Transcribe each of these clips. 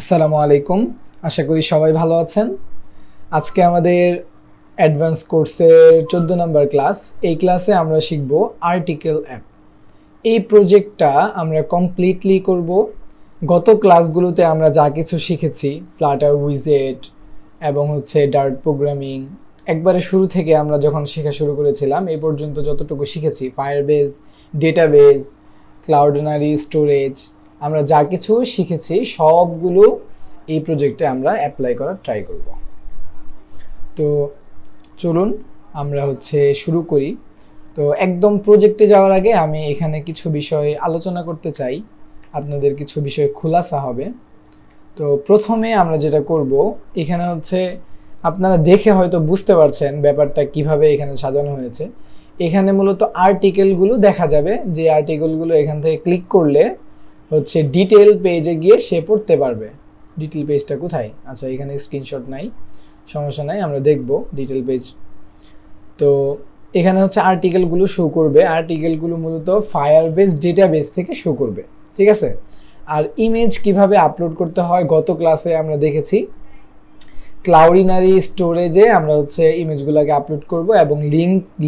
আসসালামু আলাইকুম। আশা করি সবাই ভালো আছেন। আজকে আমাদের অ্যাডভান্স কোর্সের 14 নম্বর ক্লাস। এই ক্লাসে আমরা শিখব আর্টিকেল অ্যাপ। এই প্রজেক্টটা আমরা কমপ্লিটলি করব। গত ক্লাসগুলোতে আমরা যা কিছু শিখেছি, ফ্লাটার উইজেট এবং ডার্ট প্রোগ্রামিং, একবারে শুরু থেকে আমরা যখন শেখা শুরু করেছিলাম এই পর্যন্ত যতটুকু শিখেছি, ফায়ারবেজ, ডেটাবেজ, ক্লাউডনারি স্টোরেজ, আমরা যা কিছু শিখেছি সবগুলো এই প্রজেক্টে আমরা অ্যাপ্লাই করার ট্রাই করব। তো চলুন আমরা শুরু করি। তো একদম প্রজেক্টে যাওয়ার আগে আমি এখানে কিছু বিষয় আলোচনা করতে চাই, আপনাদের কিছু বিষয় খোলাসা হবে। তো প্রথমে আমরা যেটা করব, এখানে আপনারা দেখে হয়তো বুঝতে পারছেন ব্যাপারটা কিভাবে এখানে সাজানো হয়েছে। এখানে মূলত আর্টিকেলগুলো দেখা যাবে, যে আর্টিকেলগুলো এখান থেকে ক্লিক করলে ডিটেল পেজে গিয়ে সে পড়তে পারবে। ডিটেল পেজটা কোথায়? আচ্ছা, এখানে স্ক্রিনশট নাই, সমস্যা নাই, আমরা দেখব ডিটেল পেজ। তো এখানে আর্টিকেলগুলো শো করবে। আর্টিকেলগুলো মূলত ফায়ারবেজ ডেটাবেস থেকে শো করবে, ঠিক আছে? আর ইমেজ কিভাবে আপলোড করতে হয় গত ক্লাসে আমরা দেখেছি। ক্লাউডিনারি স্টোরেজে আমরা ইমেজগুলোকে আপলোড করব এবং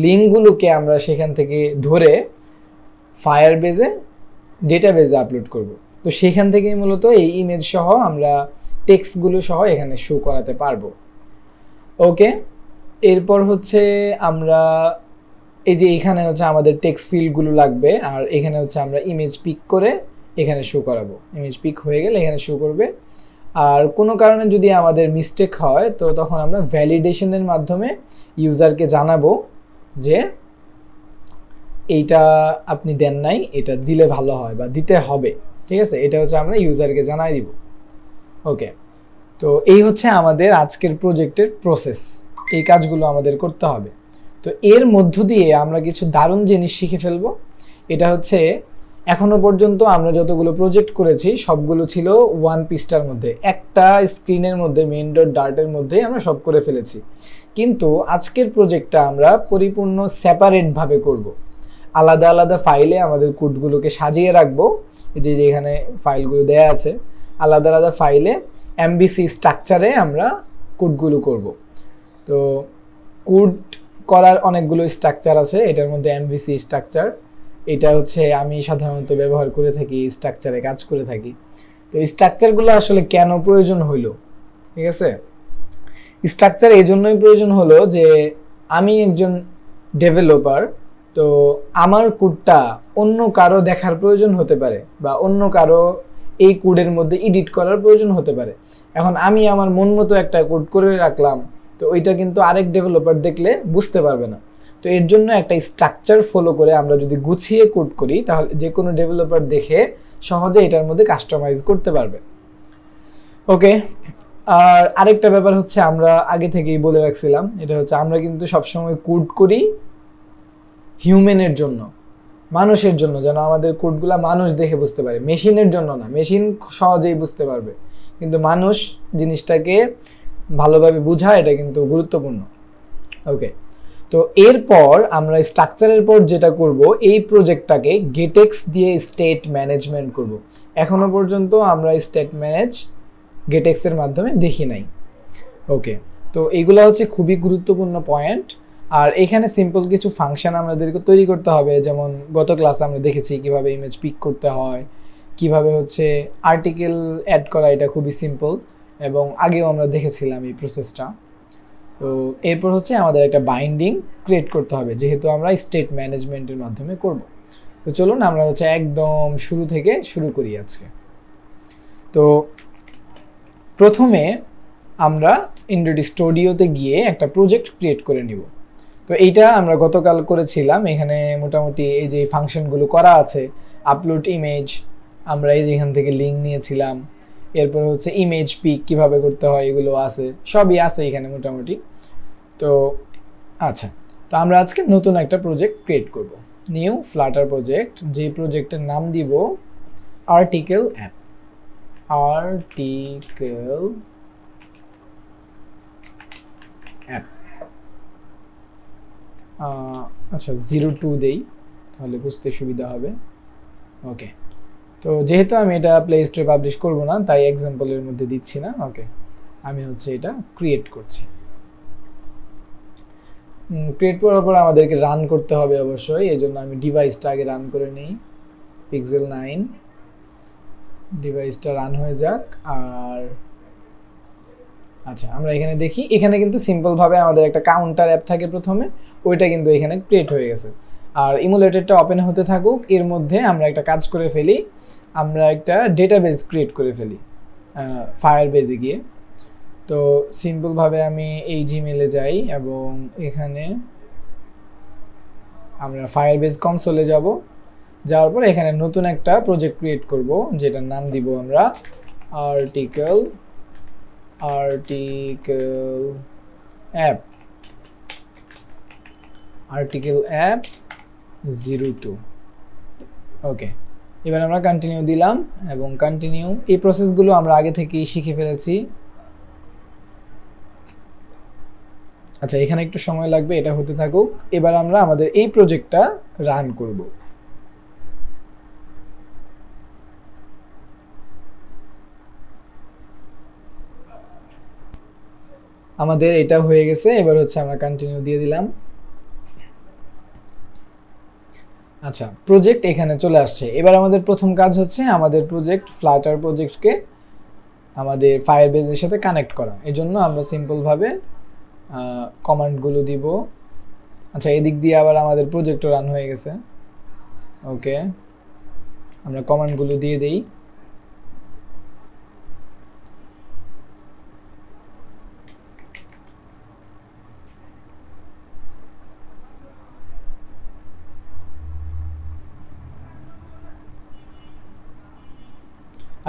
লিঙ্কগুলোকে আমরা সেখান থেকে ধরে ফায়ারবেজে ডেটাবেজে আপলোড করব। তো সেখান থেকেই মূলত এই ইমেজ সহ আমরা টেক্সটগুলো সহ এখানে শো করাতে পারবো। ওকে, এরপর আমরা এই যে এখানে আমাদের টেক্সট ফিল্ডগুলো লাগবে, আর এখানে আমরা ইমেজ পিক করে এখানে শো করাবো। ইমেজ পিক হয়ে গেলে এখানে শো করবে। আর কোনো কারণে যদি আমাদের মিস্টেক হয় তো তখন আমরা ভ্যালিডেশনের মাধ্যমে ইউজারকে জানাবো যে এইটা আপনি দেন নাই, এটা দিলে ভালো হয় বা দিতে হবে, ঠিক আছে? এটা আমরা ইউজারকে জানাই দিব। ওকে, তো এই আমাদের আজকের প্রজেক্টের প্রসেস। এই কাজগুলো আমাদের করতে হবে। তো এর মধ্য দিয়ে আমরা কিছু দারুণ জিনিস শিখে ফেলবো। এটা এখনো পর্যন্ত আমরা যতগুলো প্রজেক্ট করেছি সবগুলো ছিল ওয়ান পিসটার মধ্যে, একটা স্ক্রিনের মধ্যে, মেইন ডট ডার্টের মধ্যেই আমরা সব করে ফেলেছি। কিন্তু আজকের প্রজেক্টটা আমরা পরিপূর্ণ সেপারেটভাবে করব। আলাদা আলাদা ফাইলে আমাদের কোডগুলোকে সাজিয়ে রাখবো। এই যে এখানে ফাইলগুলো দেয়া আছে, আলাদা আলাদা ফাইলে এমবিসি স্ট্রাকচারে আমরা কোডগুলো করব। তো কোড করার অনেকগুলো স্ট্রাকচার আছে, এটার মধ্যে এমভিসি স্ট্রাকচার, এটা আমি সাধারণত ব্যবহার করে থাকি, স্ট্রাকচারে কাজ করে থাকি। তো স্ট্রাকচারগুলো আসলে কেন প্রয়োজন হইল, ঠিক আছে? স্ট্রাকচার এই জন্যই প্রয়োজন হলো যে আমি একজন ডেভেলপার, তো আমার কোডটা অন্য কারো দেখার প্রয়োজন হতে পারে, বা অন্য কারো এই কোডের মধ্যে এডিট করার প্রয়োজন হতে পারে। এখন আমি আমার মন মতো একটা কোড করে রাখলাম, তো ওইটা কিন্তু আরেক ডেভেলপার দেখলে বুঝতে পারবে না। তো এর জন্য একটা স্ট্রাকচার ফলো করে আমরা যদি গুছিয়ে কোড করি তাহলে যে কোনো ডেভেলপার দেখে সহজে এটার মধ্যে কাস্টমাইজ করতে পারবে। ওকে, আর আরেকটা ব্যাপার আমরা আগে থেকেই বলে রাখছিলাম, এটা আমরা কিন্তু সবসময় কোড করি হিউম্যানের জন্য, মানুষের জন্য, যেন আমাদের কোডগুলা মানুষ দেখে বুঝতে পারে, মেশিনের জন্য না। মেশিন সহজেই বুঝতে পারবে, কিন্তু মানুষ জিনিসটাকে ভালোভাবে বোঝা, এটা কিন্তু গুরুত্বপূর্ণ। ওকে, তো এরপর আমরা স্ট্রাকচারের পর যেটা করব, এই প্রজেক্টটাকে গেটেক্স দিয়ে স্টেট ম্যানেজমেন্ট করব। এখনো পর্যন্ত আমরা স্টেট ম্যানেজ গেটেক্সের মাধ্যমে দেখি নাই। ওকে, তো এইগুলা খুবই গুরুত্বপূর্ণ পয়েন্ট। আর এখানে সিম্পল কিছু ফাংশন আমাদেরকে তৈরি করতে হবে, যেমন গত ক্লাসে আমরা দেখেছি কিভাবে ইমেজ পিক করতে হয়, কিভাবে আর্টিকেল অ্যাড করা, এটা খুবই সিম্পল এবং আগেও আমরা দেখেছিলাম এই প্রসেসটা। তো এরপর আমাদের একটা বাইন্ডিং ক্রিয়েট করতে হবে, যেহেতু আমরা স্টেট ম্যানেজমেন্টের মাধ্যমে করব। তো চলুন আমরা একদম শুরু থেকে শুরু করি আজকে। তো প্রথমে আমরা ইন্ডোডি স্টুডিওতে গিয়ে একটা প্রজেক্ট ক্রিয়েট করে নিব। তো এইটা আমরা গতকাল করেছিলাম। এখানে মোটামুটি এই যে ফাংশনগুলো করা আছে, আপলোড ইমেজ, আমরা এই যে এখান থেকে লিঙ্ক নিয়েছিলাম, এরপর ইমেজ পিক কিভাবে করতে হয় এগুলো আছে, সবই আছে এখানে মোটামুটি। তো আচ্ছা, তো আমরা আজকে নতুন একটা প্রজেক্ট ক্রিয়েট করব, নিউ ফ্লাটার প্রজেক্ট, যে প্রজেক্টের নাম দিব আর্টিকেল অ্যাপ। আর্টিকেল অ্যাপ, আচ্ছা 02 দেই, তাহলে বুঝতে সুবিধা হবে। ওকে, তো যেহেতু আমি এটা প্লে স্টোরে পাবলিশ করব না, তাই এক্সাম্পলের মধ্যে দিচ্ছি না। ওকে, আমি হচ্ছে এটা ক্রিয়েট করছি। ক্রিয়েট করার পর আমাদেরকে রান করতে হবে অবশ্যই, এই জন্য আমি ডিভাইসটা আগে রান করে নিই। পিক্সেল 9 ডিভাইসটা রান হয়ে যাক। আর আচ্ছা, আমরা এখানে দেখি, এখানে কিন্তু সিম্পলভাবে আমাদের একটা কাউন্টার অ্যাপ থাকে প্রথমে, ওইটা কিন্তু এখানে ক্রিয়েট হয়ে গেছে। আর ইমুলেটরটা ওপেন হতে থাকুক, এর মধ্যে আমরা একটা কাজ করে ফেলি, আমরা একটা ডেটাবেস ক্রিয়েট করে ফেলি ফায়ারবেজে গিয়ে। তো সিম্পলভাবে আমি এই জিমেলে যাই এবং এখানে আমরা ফায়ারবেজ কনসোলে যাব। যাওয়ার পর এখানে নতুন একটা প্রজেক্ট ক্রিয়েট করব, যেটার নাম দিব আমরা আর্টিকেল অ্যাপ 02। ওকে, এবার আমরা কন্টিনিউ দিলাম এবং কন্টিনিউ। এই প্রসেসগুলো আমরা আগে থেকেই শিখে ফেলেছি। আচ্ছা, এখানে একটু সময় লাগবে, এটা হতে থাকুক। এবার আমরা আমাদের এই প্রজেক্টটা রান করব। আমাদের এটা হয়ে গেছে, এবার হচ্ছে আমরা কন্টিনিউ দিয়ে দিলাম। আচ্ছা, প্রজেক্ট এখানে চলে আসছে। এবার আমাদের প্রথম কাজ হচ্ছে আমাদের প্রজেক্ট ফ্লাটার প্রজেক্টকে আমাদের ফায়ারবেজের সাথে কানেক্ট করা। এর জন্য আমরা সিম্পলভাবে কমান্ডগুলো দিব। আচ্ছা, এদিক দিয়ে আবার আমাদের প্রজেক্টও রান হয়ে গেছে। ওকে, আমরা কমান্ডগুলো দিয়ে দেই।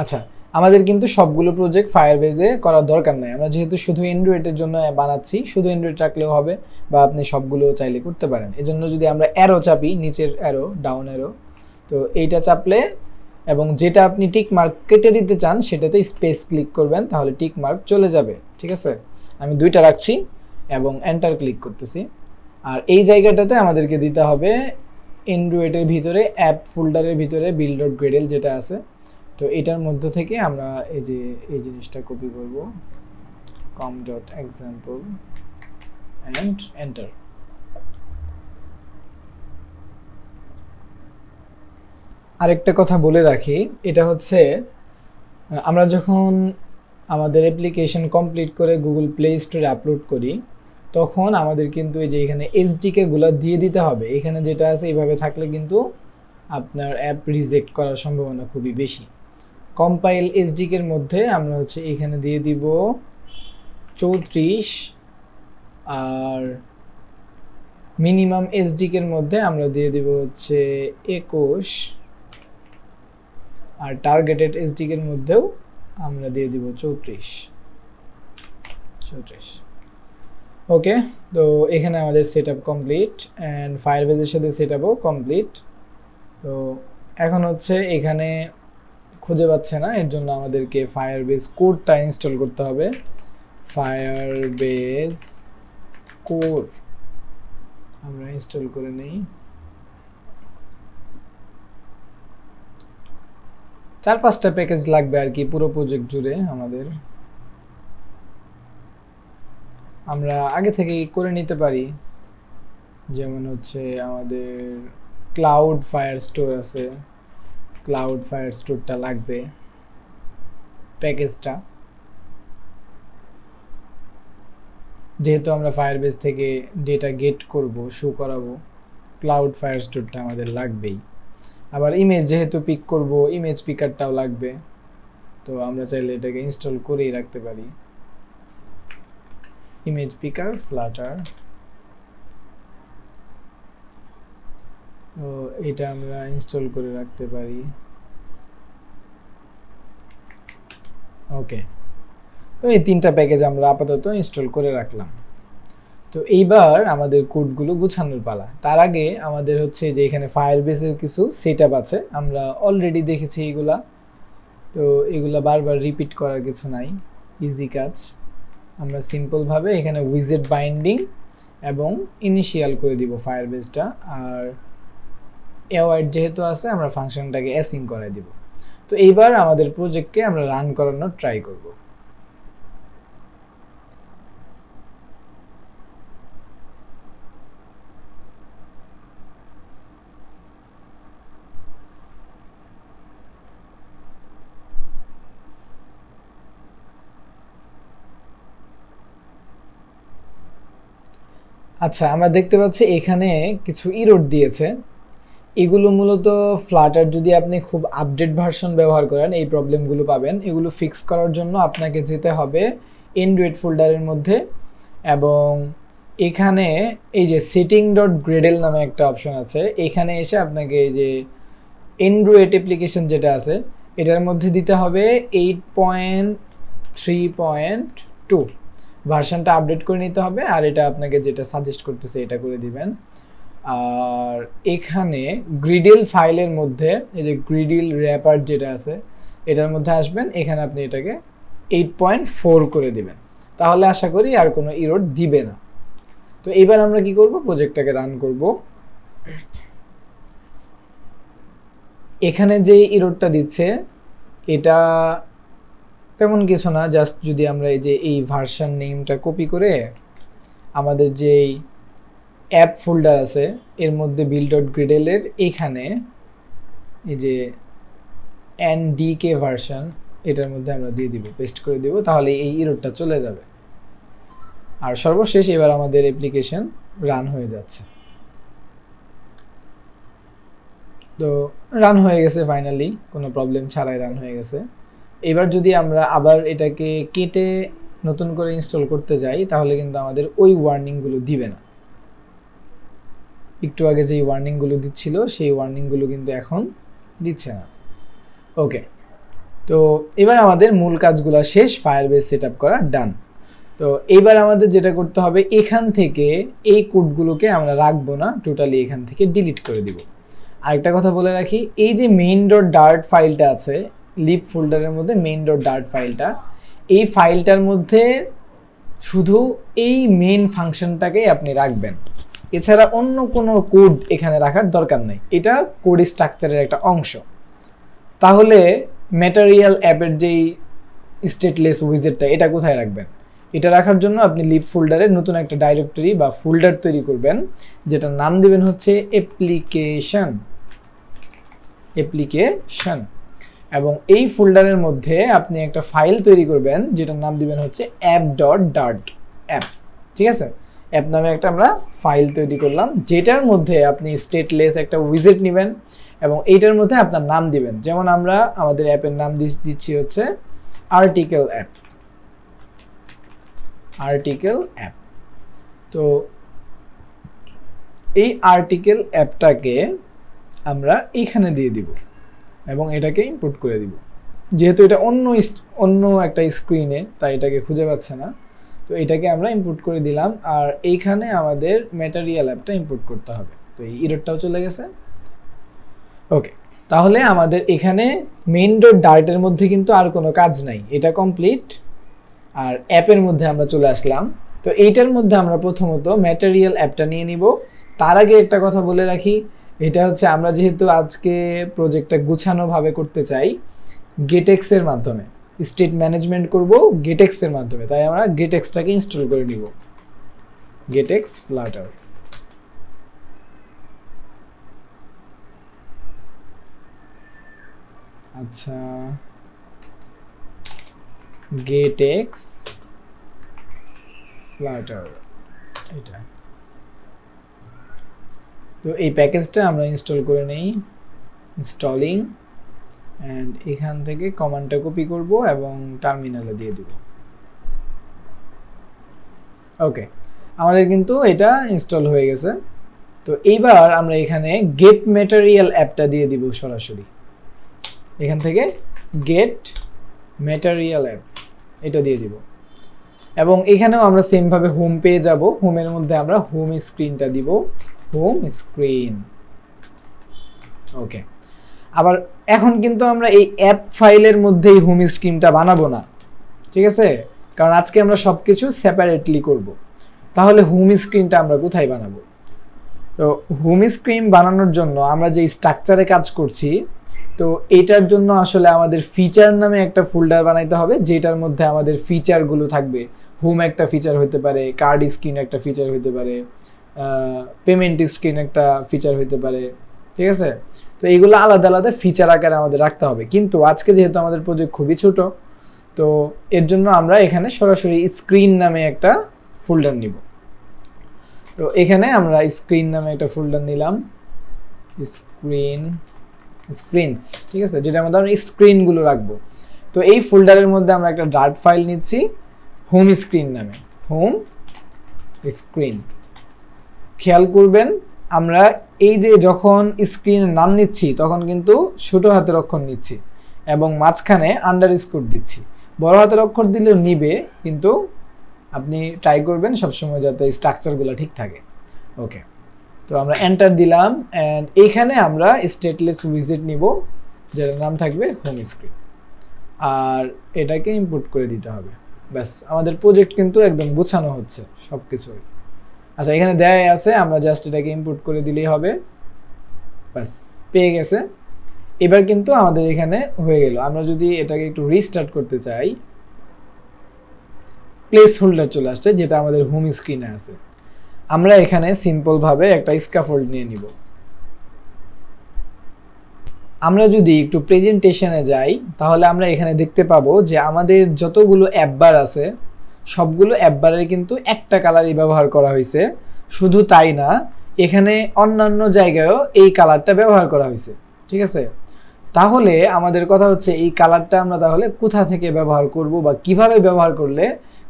আচ্ছা, আমাদের কিন্তু সবগুলো প্রজেক্ট ফায়ারবেজে করার দরকার নাই। আমরা যেহেতু শুধু অ্যান্ড্রয়েডের জন্য বানাচ্ছি, শুধু অ্যান্ড্রয়েড রাখলেও হবে, বা আপনি সবগুলো চাইলে করতে পারেন। এজন্য যদি আমরা অ্যারো চাপি, নিচের অ্যারো, ডাউন অ্যারো, তো এইটা চাপলে এবং যেটা আপনি টিক মার্ক কেটে দিতে চান সেটাতে স্পেস ক্লিক করবেন, তাহলে টিক মার্ক চলে যাবে। ঠিক আছে, আমি দুইটা রাখছি এবং এন্টার ক্লিক করতেছি। আর এই জায়গাটাতে আমাদেরকে দিতে হবে অ্যান্ড্রয়েডের ভিতরে অ্যাপ ফোল্ডারের ভিতরে build.gradle যেটা আছে, তো এটার মধ্য থেকে আমরা এই জিনিসটা কপি করব, com.example and enter। আরেকটা কথা বলে রাখি, এটা হচ্ছে আমরা যখন আমাদের অ্যাপ্লিকেশন কমপ্লিট করে গুগল প্লে স্টোরে আপলোড করি, তখন আমাদের কিন্তু এই যে এখানে এসডিকে গুলো দিয়ে দিতে হবে। এখানে যেটা আছে এইভাবে থাকলে কিন্তু আপনার অ্যাপ রিজেক্ট করার সম্ভাবনা খুবই বেশি। কম্পাইল এসডিকের মধ্যে আমরা হচ্ছে এখানে দিয়ে দিব 34, আর মিনিমাম এসডিকের মধ্যে আমরা দিয়ে দিব হচ্ছে 21, আর টার্গেটেড এসডিকের মধ্যেও আমরা দিয়ে দিব 34। ওকে, তো এখানে আমাদের সেটআপ কমপ্লিট অ্যান্ড ফায়ারবেজের সাথে সেটআপও কমপ্লিট। তো এখন হচ্ছে এখানে খুঁজে পাচ্ছে না, এর জন্য আমাদেরকে ফায়ারবেজ কোরটা ইনস্টল করতে হবে। ফায়ারবেজ কোর আমরা ইনস্টল করে নেই। 4-5টা প্যাকেজ লাগবে আর কি পুরো প্রজেক্ট জুড়ে আমাদের। আমরা আগে থেকেই করে নিতে পারি, যেমন হচ্ছে আমাদের ক্লাউড ফায়ার স্টোর আছে, ক্লাউড ফায়ার স্টোরটা লাগবে প্যাকেজটা। যেহেতু আমরা ফায়ারবেজ থেকে ডেটা গেট করব, শো করাবো, ক্লাউড ফায়ার স্টোরটা আমাদের লাগবেই। আবার ইমেজ যেহেতু পিক করব, ইমেজ পিকারটাও লাগবে, তো আমরা চাইলে এটাকে ইনস্টল করেই রাখতে পারি। ইমেজ পিকার ফ্লাটার, তো এটা আমরা ইনস্টল করে রাখতে পারি। ওকে, তো এই 3টা প্যাকেজ আমরা আপাতত ইনস্টল করে রাখলাম। তো এইবার আমাদের কোডগুলো গুছানোর পালা। তার আগে আমাদের হচ্ছে যে এখানে ফায়ারবেজের কিছু সেটআপ আছে, আমরা অলরেডি দেখেছি এগুলা, তো এগুলা বারবার রিপিট করার কিছু নাই, ইজি কাজ। আমরা সিম্পলভাবে এখানে উইজেট বাইন্ডিং এবং ইনিশিয়াল করে দিব ফায়ারবেজটা, আর অ্যাওয়াইড যেহেতু আছে আমরা ফাংশনটাকে অ্যাসিং করে দিব। তো এইবার আমাদের প্রজেক্টকে আমরা রান করানোর ট্রাই করব। আচ্ছা, আমরা দেখতে পাচ্ছি এখানে কিছু ইরর দিয়েছে। এগুলো মূলত ফ্লাটার যদি আপনি খুব আপডেট ভার্সন ব্যবহার করেন এই প্রবলেমগুলো পাবেন। এগুলো ফিক্স করার জন্য আপনাকে যেতে হবে এন্ড্রয়েড ফোল্ডারের মধ্যে, এবং এখানে এই যে setting.gradle নামে একটা অপশন আছে, এখানে এসে আপনাকে এই যে অ্যান্ড্রয়েড অ্যাপ্লিকেশন যেটা আছে এটার মধ্যে দিতে হবে 8.3.2 ভার্সনটা আপডেট করে নিতে হবে, আর এটা আপনাকে যেটা সাজেস্ট করতেছে এটা করে দিবেন। আর এখানে গ্রিডেল ফাইলের মধ্যে এই যে গ্রিডেল র্যাপার যেটা আছে এটার মধ্যে আসবেন, এখানে আপনি এটাকে 8.4 করে দিবেন, তাহলে আশা করি আর কোনো ইরর দিবে না। তো এবার আমরা কি করব, প্রজেক্টটাকে রান করব। এখানে যে ইররটা দিচ্ছে এটা তেমন কিছু না, জাস্ট যদি আমরা এই যে এই ভার্সন নেমটা কপি করে আমাদের যেই অ্যাপ ফোল্ডার আছে এর মধ্যে build.gradle এর এখানে এই যে ndk ভার্সন এটার মধ্যে আমরা দিয়ে দিব, পেস্ট করে দিব, তাহলে এই ইররটা চলে যাবে। আর সর্বশেষ এবার আমাদের অ্যাপ্লিকেশন রান হয়ে যাচ্ছে। তো রান হয়ে গেছে ফাইনালি, কোনো প্রবলেম ছাড়াই রান হয়ে গেছে। এবার যদি আমরা আবার এটাকে কেটে নতুন করে ইনস্টল করতে যাই তাহলে কিন্তু আমাদের ওই ওয়ার্নিংগুলো দিবে না। একটু আগে যেই ওয়ার্নিংগুলো দিচ্ছিল সেই ওয়ার্নিংগুলো কিন্তু এখন দিচ্ছে না। ওকে, তো এবার আমাদের মূল কাজগুলো শেষ, ফায়ারবেস সেটআপ করা ডান। তো এইবার আমাদের যেটা করতে হবে, এখান থেকে এই কোডগুলোকে আমরা রাখবো না, টোটালি এখান থেকে ডিলিট করে দিব। আরেকটা কথা বলে রাখি, এই যে main.dart ফাইলটা আছে লিপ ফোল্ডারের মধ্যে, main.dart ফাইলটা, এই ফাইলটার মধ্যে শুধু এই মেইন ফাংশনটাকেই আপনি রাখবেন, এছাড়া অন্য কোনো কোড এখানে রাখার দরকার নাই। এটা কোড স্ট্রাকচারের একটা অংশ। তাহলে ম্যাটেরিয়াল অ্যাপের যেই স্টেটলেস উইজেটটা এটা কোথায় রাখবেন? এটা রাখার জন্য আপনি লিপ ফোল্ডারে নতুন একটা ডাইরেক্টরি বা ফোল্ডার তৈরি করবেন, যেটার নাম দিবেন হচ্ছে অ্যাপ্লিকেশন, এবং এই ফোল্ডারের মধ্যে আপনি একটা ফাইল তৈরি করবেন যেটার নাম দিবেন হচ্ছে app.dart অ্যাপ। ঠিক আছে, অ্যাপ নামে একটা আমরা ফাইল তৈরি করলাম, যেটার মধ্যে আপনি স্টেটলেস একটা উইজেট নেবেন এবং এইটার মধ্যে আপনার নাম দিবেন। যেমন আমরা আমাদের অ্যাপের নাম দিচ্ছি হচ্ছে আর্টিকেল অ্যাপ। তো এই আর্টিকেল অ্যাপটাকে আমরা এখানে দিয়ে দিব এবং এটাকে ইনপুট করে দিব। যেহেতু এটা অন্য একটা স্ক্রিনে, তাই এটাকে খুঁজে পাচ্ছে না, তো এটাকে আমরা ইনপুট করে দিলাম। আর এইখানে আমাদের ম্যাটেরিয়াল অ্যাপটা ইনপুট করতে হবে। তো এই ইররটাও চলে গেছে। ওকে, তাহলে আমাদের এখানে main.dart এর মধ্যে কিন্তু আর কোনো কাজ নাই, এটা কমপ্লিট। আর অ্যাপের মধ্যে আমরা চলে আসলাম। তো এইটার মধ্যে আমরা প্রথমত ম্যাটেরিয়াল অ্যাপটা নিয়ে নিব। তার আগে একটা কথা বলে রাখি, এটা হচ্ছে আমরা যেহেতু আজকে প্রজেক্টটা গুছানোভাবে করতে চাই গেটেক্স এর মাধ্যমে, স্টেট ম্যানেজমেন্ট করব গেটেক্স এর মাধ্যমে, তাই আমরা গেটেক্সটাকে ইনস্টল করে নিব, গেটেক্স ফ্লাটার। আচ্ছা, গেটেক্স ফ্লাটার এটা। তো এই প্যাকেজটা আমরা ইনস্টল করে নেই, ইনস্টলিং, অ্যান্ড এখান থেকে কমান্ডটা কপি করব এবং টার্মিনালে দিয়ে দিব। ওকে, আমাদের কিন্তু এটা ইনস্টল হয়ে গেছে। তো এইবার আমরা এখানে গেট ম্যাটেরিয়াল অ্যাপটা দিয়ে দিব সরাসরি, এখান থেকে গেট ম্যাটেরিয়াল অ্যাপ এটা দিয়ে দিব। এবং এখানেও আমরা সেম ভাবে হোম পেয়ে যাব, হোমের মধ্যে আমরা হোম স্ক্রিনটা দিব, হোম স্ক্রিন। ওকে, আবার এখন কিন্তু আমরা এই অ্যাপ ফাইলের মধ্যেই হোম স্ক্রিনটা বানাবো না, ঠিক আছে, কারণ আজকে আমরা সবকিছু সেপারেটলি করব। তাহলে হোম স্ক্রিনটা আমরা কোথায় বানাবো? তো হোম স্ক্রিন বানানোর জন্য আমরা যে স্ট্রাকচারে কাজ করছি তো এটার জন্য আসলে আমাদের ফিচার নামে একটা ফোল্ডার বানাইতে হবে, যেটার মধ্যে আমাদের ফিচারগুলো থাকবে। হোম একটা ফিচার হতে পারে, কার্ড স্ক্রিন একটা ফিচার হতে পারে, পেমেন্ট স্ক্রিন একটা ফিচার হতে পারে, ঠিক আছে? তো এইগুলো আলাদা আলাদা ফিচার আকারে আমাদের রাখতে হবে। কিন্তু আজকে যেহেতু আমাদের প্রজেক্ট খুবই ছোট, তো এর জন্য আমরা এখানে সরাসরি স্ক্রিন নামে একটা ফোল্ডার নিব। তো এখানে আমরা স্ক্রিন নামে একটা ফোল্ডার নিলাম, স্ক্রিনস, ঠিক আছে, যেটার মধ্যে আমরা স্ক্রিনগুলো রাখবো। তো এই ফোল্ডারের মধ্যে আমরা একটা ডার্ট ফাইল নিচ্ছি হোম স্ক্রিন নামে, হোম স্ক্রিন। খেয়াল করবেন আমরা এই যে যখন স্ক্রিনের নাম নিচ্ছি তখন কিন্তু ছোট হাতের অক্ষর নিচ্ছি এবং মাঝখানে আন্ডারস্কোর দিচ্ছি। বড় হাতের অক্ষর দিলেও নিবে, কিন্তু আপনি ট্রাই করবেন সবসময় যাতে স্ট্রাকচারগুলো ঠিক থাকে। ওকে, তো আমরা এন্টার দিলাম অ্যান্ড এইখানে আমরা স্টেটলেস উইজেট নিব, যেটার নাম থাকবে হোম স্ক্রিন, আর এটাকে ইম্পোর্ট করে দিতে হবে। ব্যাস, আমাদের প্রজেক্ট কিন্তু একদম গুছানো হচ্ছে সব কিছুই। আচ্ছা, এখানে দেয়া আছে, আমরা জাস্ট এটাকে ইম্পোর্ট করে দিলেই হবে। ব্যাস, পেয়ে গেছে। এবার কিন্তু আমাদের এখানে হয়ে গেল। আমরা যদি এটাকে একটু রিস্টার্ট করতে চাই, প্লেস হোল্ডার চলে আসছে যেটা আমাদের হোম স্ক্রিনে আছে। আমরা এখানে সিম্পল ভাবে একটা স্ক্যাফোল্ড নিয়ে নিব। আমরা যদি একটু প্রেজেন্টেশনে যাই তাহলে আমরা এখানে দেখতে পাবো যে আমাদের যতগুলো অ্যাপ বার আছে সবগুলো অ্যাপ বারের কিন্তু একটা কালারই ব্যবহার করা হয়েছে। শুধু তাই না, এখানে অন্যান্য জায়গায়ও এই কালারটা ব্যবহার করা হয়েছে, ঠিক আছে? তাহলে আমাদের কথা হচ্ছে এই কালারটা আমরা তাহলে কোথা থেকে ব্যবহার করব বা কিভাবে ব্যবহার করলে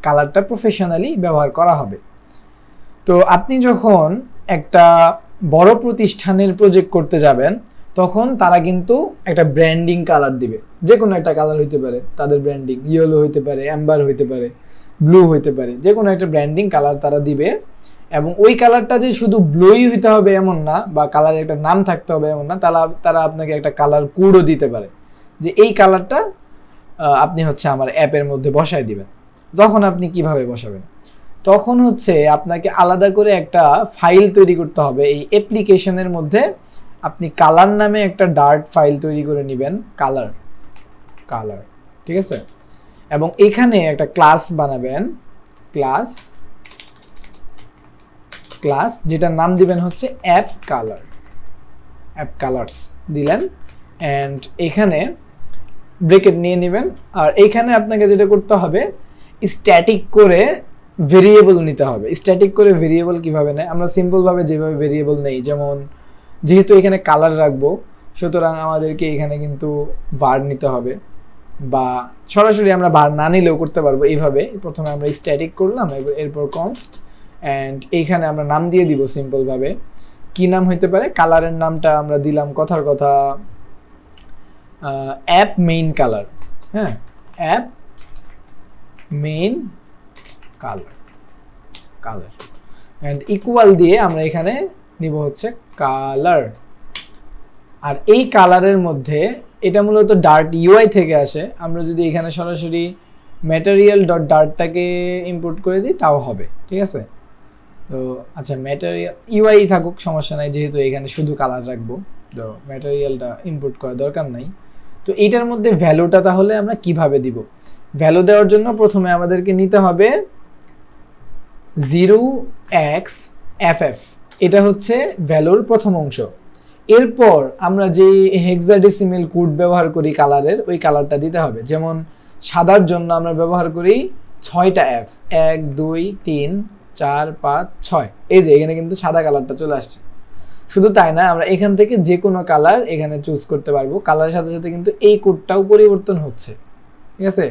কালারটা প্রফেশনালি ব্যবহার করা হবে। তো আপনি যখন একটা বড় প্রতিষ্ঠানের প্রজেক্ট করতে যাবেন তখন তারা কিন্তু একটা ব্র্যান্ডিং কালার দিবে, যে কোনো একটা কালার হইতে পারে তাদের ব্র্যান্ডিং, ইয়েলো হইতে পারে, অ্যাম্বার হইতে পারে, ব্লু হইতে পারে, যে কোনো একটা ব্র্যান্ডিং কালার তারা দিবে। এবং ওই কালারটা যে শুধু ব্লুই হইতে হবে এমন না, বা কালারের একটা নাম থাকতে হবে এমন না, তারা আপনাকে একটা কালার কোডও দিতে পারে যে এই কালারটা আপনি হচ্ছে আমার অ্যাপের মধ্যে বসাই দিবেন। তখন আপনি কিভাবে বসাবেন? তখন হচ্ছে আপনাকে আলাদা করে একটা ফাইল তৈরি করতে হবে। এই অ্যাপ্লিকেশনের মধ্যে আপনি কালার নামে একটা ডার্ট ফাইল তৈরি করে নেবেন, কালার, ঠিক আছে? এবং এখানে একটা ক্লাস বানাবেন, ক্লাস যেটার নাম দিবেন হচ্ছে অ্যাপ কালার্স দিলেন। অ্যান্ড এখানে ব্রেকেট নিয়ে নেবেন। আর এইখানে আপনাকে যেটা করতে হবে, স্ট্যাটিক করে ভেরিয়েবল নিতে হবে। স্ট্যাটিক করে ভেরিয়েবল কিভাবে নেয়? আমরা সিম্পলভাবে যেভাবে ভেরিয়েবল নেই, যেমন যেহেতু এখানে কালার রাখবো সুতরাং আমাদেরকে এখানে কিন্তু var নিতে হবে, বা সরাসরি আমরা var না নিলেও করতে পারবো। এইভাবে প্রথমে আমরা স্ট্যাটিক করলাম, এরপর কনস্ট, অ্যান্ড এইখানে আমরা নাম দিয়ে দিব সিম্পলভাবে। কি নাম হইতে পারে? কালারের নামটা আমরা দিলাম কথার কথা অ্যাপ মেইন কালার। হ্যাঁ, app main colour and equal দিয়ে আমরা এখানে নিব হচ্ছে কালার। আর এই কালারের মধ্যে এটা মূলত ডার্ট ইউআই থেকে আসে। আমরা যদি এখানে সরাসরি ম্যাটেরিয়াল ডট ডার্টটাকে ইম্পোর্ট করে দিই তাও হবে, ঠিক আছে? তো আচ্ছা, ম্যাটেরিয়াল ইউআই থাকুক, সমস্যা নাই, যেহেতু এখানে শুধু কালার রাখবো, তো ম্যাটেরিয়ালটা ইম্পোর্ট করার দরকার নাই। তো এইটার মধ্যে ভ্যালুটা তাহলে আমরা কিভাবে দিব? ভ্যালু দেওয়ার জন্য প্রথমে আমাদেরকে নিতে হবে 0xff, এটা হচ্ছে ভ্যালুর প্রথম অংশ। এরপর আমরা যে হেক্সাডেসিমেল কোড ব্যবহার করি কালারের, ওই কালারটা দিতে হবে। যেমন সাদার জন্য আমরা ব্যবহার করি 6টা এফ, 1 2 3 4 5 6। এই যে এখানে কিন্তু সাদা কালারটা চলে আসছে। শুধু তাই না, আমরা এখান থেকে যে কোনো কালার এখানে চুজ করতে পারবো। কালারের সাথে সাথে কিন্তু এই কোডটাও পরিবর্তন হচ্ছে, ঠিক আছে?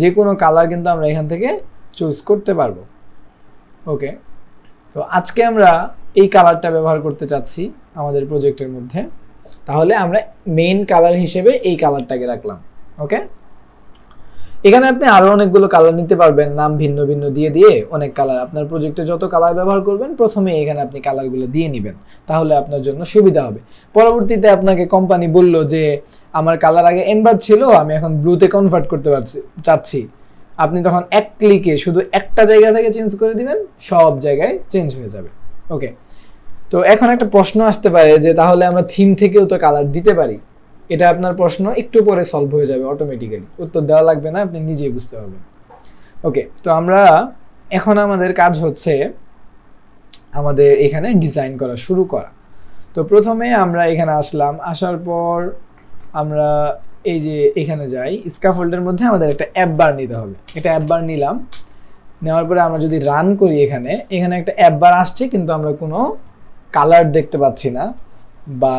যে কোনো কালার কিন্তু আমরা এখান থেকে চুজ করতে পারবো। ওকে, তো আজকে আমরা এই কালারটা ব্যবহার করতে চাচ্ছি আমাদের প্রজেক্টের মধ্যে, তাহলে আমরা মেইন কালার হিসেবে এই কালারটাকে রাখলাম। ওকে, এখানে আপনি আরো অনেকগুলো কালার নিতে পারবেন, নাম ভিন্ন ভিন্ন দিয়ে দিয়ে অনেক কালার। আপনার প্রজেক্টে যত কালার ব্যবহার করবেন প্রথমে এখানে আপনি কালারগুলো দিয়ে নেবেন, তাহলে আপনার জন্য সুবিধা হবে। পরবর্তীতে আপনাকে কোম্পানি বলল যে আমার কালার আগে এমবার ছিল, আমি এখন ব্লুতে কনভার্ট করতে চাচ্ছি, আপনি তখন এক ক্লিকে শুধু একটা জায়গা থেকে চেঞ্জ করে দিবেন, সব জায়গায় চেঞ্জ হয়ে যাবে। ওকে, তো এখন একটা প্রশ্ন আসতে পারে যে তাহলে আমরা থিম থেকেও তো কালার দিতে পারি, এটা আপনার প্রশ্ন একটু পরে সলভ হয়ে যাবে অটোমেটিক্যালি, উত্তর দেওয়া লাগবে না, আপনি নিজেই বুঝতে পারবেন। ওকে, তো আমরা এখন আমাদের কাজ হচ্ছে আমাদের এখানে ডিজাইন করা শুরু করা। তো প্রথমে আমরা এখানে আসলাম, আসার পর আমরা এই যে এখানে যাই, স্ক্যাফোল্ডের মধ্যে আমাদের একটা অ্যাপ বার নিতে হবে। এটা অ্যাপ বার নিলাম, নেওয়ার পরে আমরা যদি রান করি এখানে একটা অ্যাপ বার আসছে, কিন্তু আমরা কোনো কালার দেখতে পাচ্ছি না বা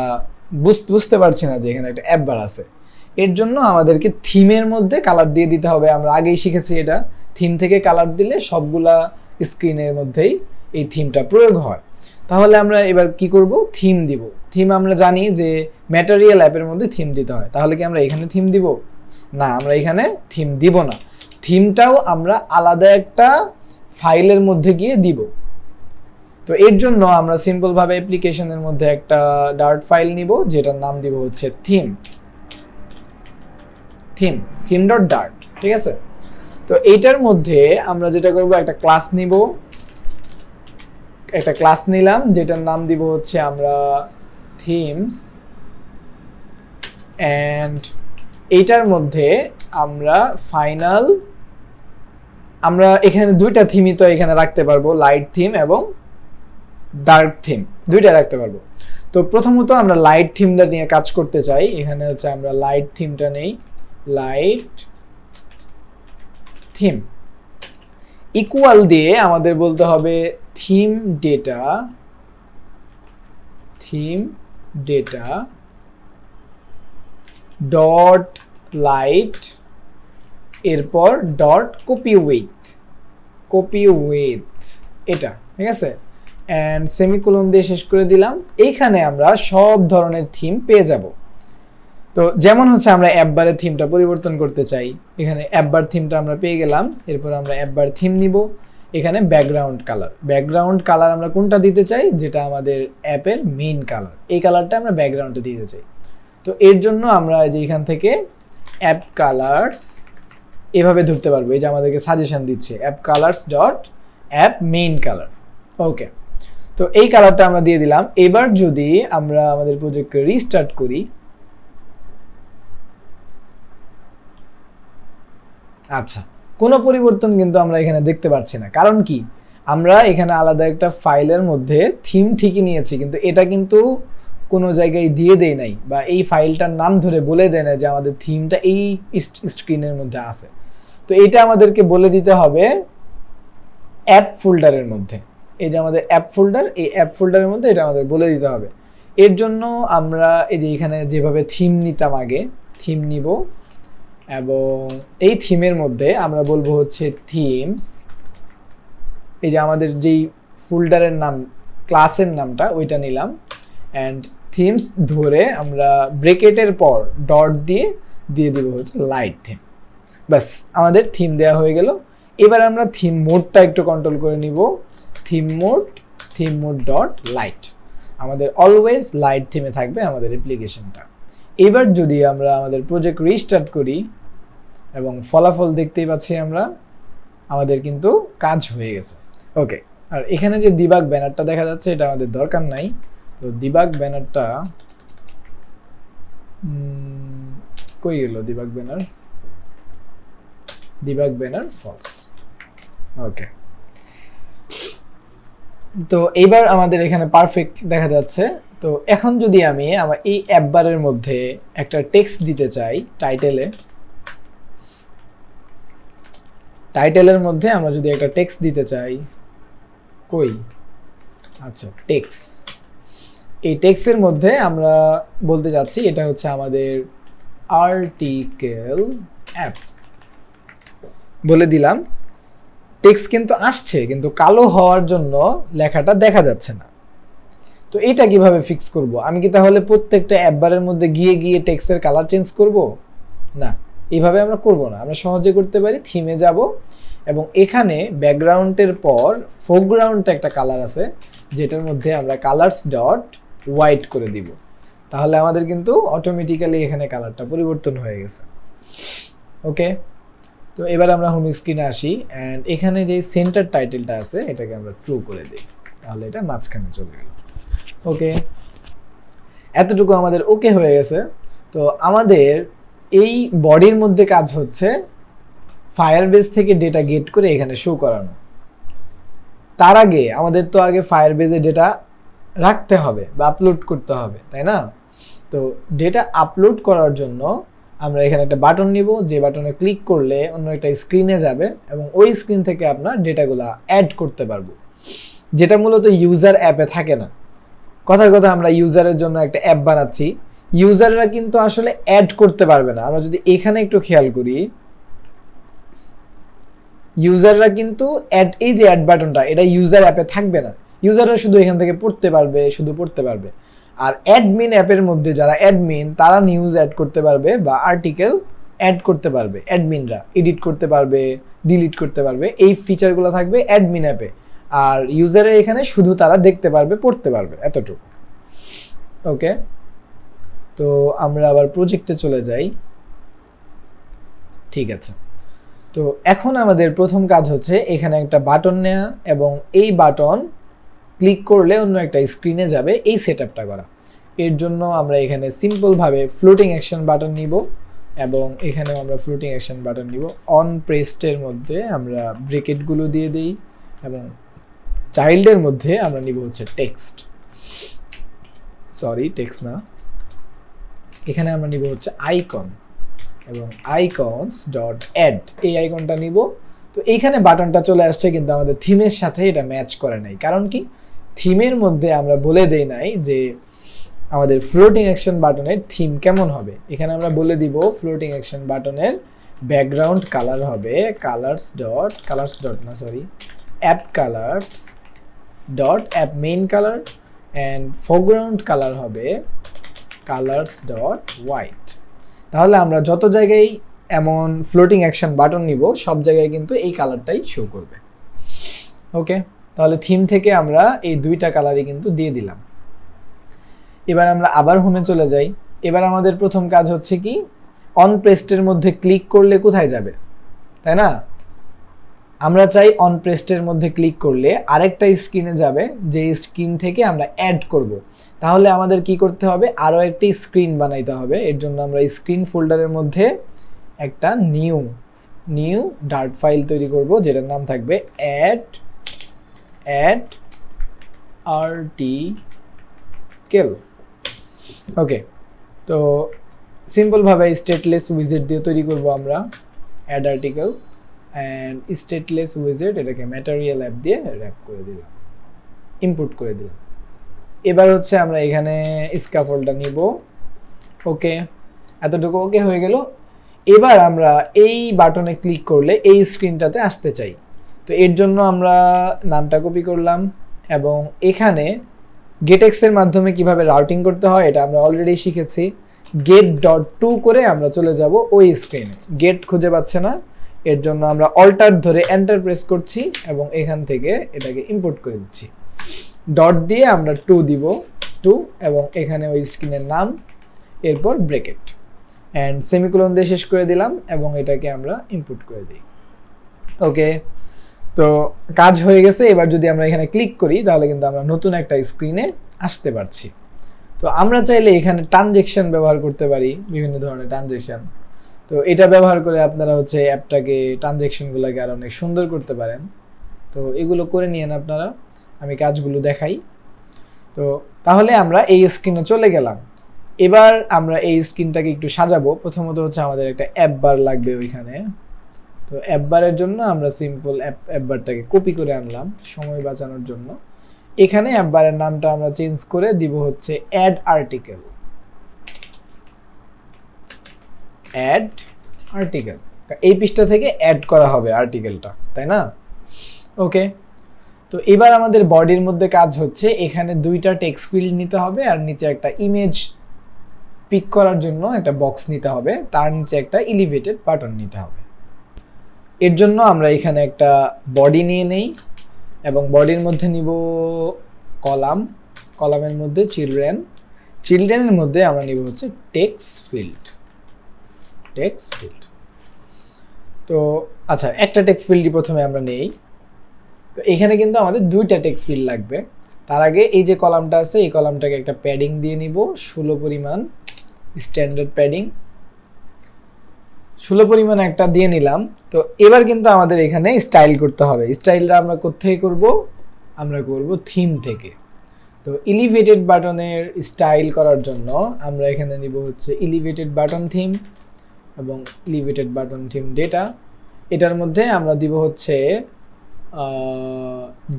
বুঝতে পারছি না যে এখানে একটা অ্যাপ বার আছে। এর জন্য আমাদেরকে থিমের মধ্যে কালার দিয়ে দিতে হবে। আমরা আগেই শিখেছি এটা, থিম থেকে কালার দিলে সবগুলা স্ক্রিনের মধ্যেই এই থিমটা প্রয়োগ হয়। তাহলে আমরা এবার কি করব, থিম দিব। থিম আমরা জানি যে ম্যাটেরিয়াল অ্যাপের মধ্যে থিম দিতে হয়। তাহলে কি আমরা এখানে থিম দিব? না, আমরা এখানে থিম দিব না। থিমটাও আমরা আলাদা একটা ফাইলের মধ্যে গিয়ে দিব। তো এর জন্য আমরা সিম্পল ভাবে অ্যাপ্লিকেশনের মধ্যে একটা ডার্ট ফাইল নিব, যেটার নাম দিব হচ্ছে theme.dart। ঠিক আছে, তো এইটার মধ্যে আমরা যেটা করব, একটা ক্লাস নিব, একটা ক্লাস নিলাম যেটার নাম দিব হচ্ছে আমরা themes, এন্ড এইটার মধ্যে আমরা আমরা এখানে দুইটা থিমই তো এখানে রাখতে পারবো, লাইট থিম এবং ডার্ক থিম, দুইটা রাখতে পারবো। তো প্রথমত আমরা লাইট থিমটা নিয়ে কাজ করতে চাই। এখানে হচ্ছে আমরা লাইট থিমটা নেই, লাইট থিম ইকুয়াল দিয়ে আমাদের বলতে হবে থিম ডেটা ডট লাইট, এরপর ডট কপি উইথ এটা, ঠিক আছে, এন্ড সেমিকোলন দিয়ে শেষ করে দিলাম। এইখানে আমরা সব ধরনের থিম পেয়ে যাব। তো যেমন হচ্ছে আমরা অ্যাপ বারের থিমটা পরিবর্তন করতে চাই, এখানে অ্যাপ বার থিমটা আমরা পেয়ে গেলাম। এরপর আমরা অ্যাপ বার থিম নিব, এখানে ব্যাকগ্রাউন্ড কালার আমরা কোনটা দিতে চাই, যেটা আমাদের অ্যাপের মেইন কালার, এই কালারটা আমরা ব্যাকগ্রাউন্ডে দিতে চাই। তো এর জন্য আমরা যে এখান থেকে অ্যাপ কালার্স এভাবে ধরতে পারবো, এই যে আমাদেরকে সাজেশন দিচ্ছে app colours dot app main colour. Okay, তো এই কালারটা আমরা দিয়ে দিলাম। এবার যদি আমরা আমাদের প্রজেক্টকে রিস্টার্ট করি, আচ্ছা, কোনো পরিবর্তন কিন্তু আমরা এখানে দেখতে পাচ্ছি না। কারণ কি, আমরা এখানে আলাদা একটা ফাইলের মধ্যে থিম ঠিকই নিয়েছি, কিন্তু এটা কিন্তু কোনো জায়গায় দিয়ে দেই নাই, বা এই ফাইলটার নাম ধরে বলে দেয় না যে আমাদের থিমটা এই স্ক্রিনের মধ্যে আছে। তো এটা আমাদেরকে বলে দিতে হবে অ্যাপ ফোল্ডারের মধ্যে। এই যে আমাদের অ্যাপ ফোল্ডার, এই অ্যাপ ফোল্ডারের মধ্যে এটা আমাদের বলে দিতে হবে। এর জন্য আমরা এই যে এখানে যেভাবে থিম নিতাম আগে, থিম নিব, এবং এই থিমের মধ্যে আমরা বলবো হচ্ছে থিমস। এই যে আমাদের যেই ফোল্ডারের নাম, ক্লাসের নামটা ওইটা নিলাম, অ্যান্ড থিমস ধরে আমরা ব্রেকেটের পর ডট দিয়ে দিব হচ্ছে লাইট থিম। ব্যাস, আমাদের থিম দেওয়া হয়ে গেল। এবার আমরা থিম মোডটা একটু কন্ট্রোল করে নিব, থিম মোড ডট লাইট। আমাদের অলওয়েজ লাইট থিমে থাকবে আমাদের অ্যাপ্লিকেশনটা। এবার যদি আমরা আমাদের প্রজেক্ট রিস্টার্ট করি, এবং ফলাফল দেখতেই পাচ্ছি আমরা, আমাদের কিন্তু কাজ হয়ে গেছে। ওকে, আর এখানে যে ডিবাগ ব্যানারটা দেখা যাচ্ছে এটা আমাদের দরকার নাই। তো ডিবাগ ব্যানারটা কই গেল? Debug banner false. ওকে, তো এইবার আমাদের এখানে পারফেক্ট দেখা যাচ্ছে। তো এখন যদি আমি আমার এই অ্যাপ বারের মধ্যে একটা টেক্সট দিতে চাই, টাইটেলের মধ্যে আমরা যদি একটা টেক্সট দিতে চাই, কই, আচ্ছা, এই টেক্সটের মধ্যে আমরা বলতে যাচ্ছি এটা হচ্ছে আমাদের আর্টিকেল অ্যাপ বলে দিলাম। টেক্সট কিন্তু আসছে, কিন্তু কালো হওয়ার জন্য লেখাটা দেখা যাচ্ছে না। তো এটা কিভাবে ফিক্স করব? আমি কি তাহলে প্রত্যেকটা অ্যাপ বারের মধ্যে গিয়ে টেক্সটের কালার চেঞ্জ করব? না, এইভাবে আমরা করব না। আমরা সহজে করতে পারি, থিমে যাব, এবং এখানে ব্যাকগ্রাউন্ডের পর ফোরগ্রাউন্ডে একটা কালার আছে, যেটার মধ্যে আমরা কালার্স ডট হোয়াইট করে দিব। তাহলে আমাদের কিন্তু অটোমেটিক্যালি এখানে কালারটা পরিবর্তন হয়ে গেছে। ওকে, তো এবার আমরা হোম স্ক্রিনে আসি, অ্যান্ড এখানে যে সেন্টার টাইটেলটা আছে এটাকে আমরা ট্রু করে দিই, তাহলে এটা মাঝখানে চলে গেল। ওকে, এতটুকু আমাদের ওকে হয়ে গেছে। তো আমাদের এই বডির মধ্যে কাজ হচ্ছে ফায়ারবেস থেকে ডেটা গেট করে এখানে শো করানো। তার আগে আমাদের তো আগে ফায়ারবেসে ডেটা রাখতে হবে বা আপলোড করতে হবে, তাই না? তো ডেটা আপলোড করার জন্য আমরা এখানে একটা বাটন নিব, যে বাটনে ক্লিক করলে অন্য একটা স্ক্রিনে যাবে এবং ওই স্ক্রিন থেকে আপনার ডেটাগুলো অ্যাড করতে পারবো, যেটা মূলত ইউজার অ্যাপে থাকে না। কথার কথা আমরা ইউজারের জন্য একটা অ্যাপ বানাচ্ছি, ইউজাররা কিন্তু আসলে অ্যাড করতে পারবে না। আমরা যদি এখানে একটু খেয়াল করি, ইউজাররা কিন্তু এই যে অ্যাড বাটনটা, এটা ইউজার অ্যাপে থাকবে না। ইউজাররা শুধু এখান থেকে পড়তে পারবে। আর অ্যাডমিন অ্যাপের মধ্যে যারা অ্যাডমিন, তারা নিউজ অ্যাড করতে পারবে বা আর্টিকেল অ্যাড করতে পারবে। অ্যাডমিনরা এডিট করতে পারবে, ডিলিট করতে পারবে, এই ফিচারগুলো থাকবে অ্যাডমিন অ্যাপে। আর ইউজারের এখানে শুধু তারা দেখতে পারবে, পড়তে পারবে, এতটুকু। ওকে, তো আমরা আবার প্রজেক্টে চলে যাই। ঠিক আছে, তো এখন আমাদের প্রথম কাজ হচ্ছে এখানে একটা বাটন নেওয়া এবং এই বাটন ক্লিক করলে অন্য একটা স্ক্রিনে যাবে, এই সেটআপটা করা। এর জন্য আমরা এখানে সিম্পলভাবে ফ্লোটিং অ্যাকশন বাটন নিব এবং এখানেও আমরা ফ্লোটিং অ্যাকশন বাটন নিব। অন প্রেসডের মধ্যে আমরা ব্রেকেটগুলো দিয়ে দিই এবং চাইল্ডের মধ্যে আমরা নিব হচ্ছে টেক্সট, না, এখানে আমরা নিব হচ্ছে আইকন এবং আইকনস ডট অ্যাড, এই আইকনটা নিব। তো এইখানে বাটনটা চলে আসছে, কিন্তু আমাদের থিমের সাথে এটা ম্যাচ করে নাই। কারণ কি, থিমের মধ্যে আমরা বলে দেই নাই যে আমাদের ফ্লোটিং অ্যাকশন বাটনের থিম কেমন হবে। এখানে আমরা বলে দিব ফ্লোটিং অ্যাকশন বাটনের ব্যাকগ্রাউন্ড কালার হবে app colours dot app main colour, and foreground colour হবে কালার্স ডট হোয়াইট। তাহলে আমরা যত জায়গায় এমন ফ্লোটিং অ্যাকশন বাটন নিব, সব জায়গায় কিন্তু এই কালারটাই শো করবে। ওকে, তাহলে থিম থেকে আমরা এই দুইটা কালারই কিন্তু দিয়ে দিলাম। এবার আমরা আবার হোমে চলে যাই। এবার আমাদের প্রথম কাজ হচ্ছে কি, অন প্রেসডের মধ্যে ক্লিক করলে কোথায় যাবে, তাই না? আমরা চাই অন প্রেসডের মধ্যে ক্লিক করলে আরেকটা স্ক্রিনে যাবে, যে স্ক্রিন থেকে আমরা অ্যাড করব। তাহলে আমাদের কি করতে হবে, আরও একটি স্ক্রিন বানাইতে হবে। এর জন্য আমরা স্ক্রিন ফোল্ডারের মধ্যে একটা নিউ ডার্ট ফাইল তৈরি করব, যেটার নাম থাকবে অ্যাড আর্টিকেল। ওকে, তো সিম্পলভাবে স্টেটলেস উইজেট দিয়ে তৈরি করব আমরা অ্যাড আর্টিকেল, অ্যান্ড স্টেটলেস উইজেট এটাকে ম্যাটেরিয়াল অ্যাপ দিয়ে র্যাপ করে দিলাম, ইনপুট করে দিলাম। এবার হচ্ছে আমরা এখানে স্ক্যাফোল্ডটা নিব। ওকে, এতটুকু ওকে হয়ে গেল। এবার আমরা এই বাটনে ক্লিক করলে এই স্ক্রিনটাতে আসতে চাই। তো এর জন্য আমরা নামটা কপি করলাম এবং এখানে গেটএক্সের মাধ্যমে কিভাবে রাউটিং করতে হয় এটা আমরা অলরেডি শিখেছি। get.to করে আমরা চলে যাব ওই স্ক্রিনে। গেট খুঁজে পাচ্ছে না, এর জন্য আমরা অল্টার ধরে এন্টার প্রেস করছি এবং এখান থেকে এটাকে ইম্পোর্ট করে দিচ্ছি। ডট দিয়ে আমরা 2 দিব, 2, এবং এখানে ওই স্ক্রিনের নাম, এরপর ব্রেকেট অ্যান্ড সেমিকোলন দিয়ে শেষ করে দিলাম এবং এটাকে আমরা ইনপুট করে দিই। ওকে, তো কাজ হয়ে গেছে। এবার যদি আমরা এখানে ক্লিক করি তাহলে কিন্তু আমরা নতুন একটা স্ক্রিনে আসতে পারছি। তো আমরা চাইলে এখানে ট্রানজেকশন ব্যবহার করতে পারি, বিভিন্ন ধরনের ট্রানজেকশন। তো এটা ব্যবহার করে আপনারা হচ্ছে অ্যাপটাকে, ট্রানজেকশনগুলোকে আরও অনেক সুন্দর করতে পারেন। তো এগুলো করে নিয়েন আপনারা, আমি কাজগুলো দেখাই। তো তাহলে আমরা এই স্ক্রিনে চলে গেলাম। এবার আমরা এই স্ক্রিনটাকে একটু সাজাবো। প্রথমত হচ্ছে আমাদের একটা অ্যাপ বার লাগবে ওইখানে। তো অ্যাপ বারের জন্য আমরা সিম্পল অ্যাপ বারটাকে কপি করে আনলাম সময় বাঁচানোর জন্য। এখানে অ্যাপ বারের নামটা আমরা চেঞ্জ করে দিব হচ্ছে অ্যাড আর্টিকেল। এই পৃষ্ঠা থেকে অ্যাড করা হবে আর্টিকেলটা, তাই না? ওকে, তো এবার আমাদের বডির মধ্যে কাজ হচ্ছে এখানে দুইটা টেক্সট ফিল্ড নিতে হবে আর নিচে একটা ইমেজ পিক করার জন্য একটা বক্স নিতে হবে, তার নিচে একটা এলিভেটেড বাটন নিতে হবে। এর জন্য আমরা এখানে একটা বডি নিয়ে নেই এবং বডির মধ্যে নিব কলামের মধ্যে চিলড্রেনের মধ্যে আমরা নিব হচ্ছে টেক্সট ফিল্ড। তো আচ্ছা, একটা টেক্সট ফিল্ডই প্রথমে আমরা নেই। তো এখানে কিন্তু আমাদের দুইটা টেক্সট ফিল্ড লাগবে। তার আগে এই যে কলামটা আছে, এই কলামটাকে একটা প্যাডিং দিয়ে নিব 16 পরিমাণ, স্ট্যান্ডার্ড প্যাডিং 16 পরিমাণে একটা দিয়ে নিলাম। তো এবার কিন্তু আমাদের এখানে স্টাইল করতে হবে। স্টাইলটা আমরা কোত্থেকে করব? আমরা করব থিম থেকে। তো এলিভেটেড বাটনের স্টাইল করার জন্য আমরা এখানে নিব হচ্ছে এলিভেটেড বাটন থিম এবং এলিভেটেড বাটন থিম ডেটা। এটার মধ্যে আমরা দিব হচ্ছে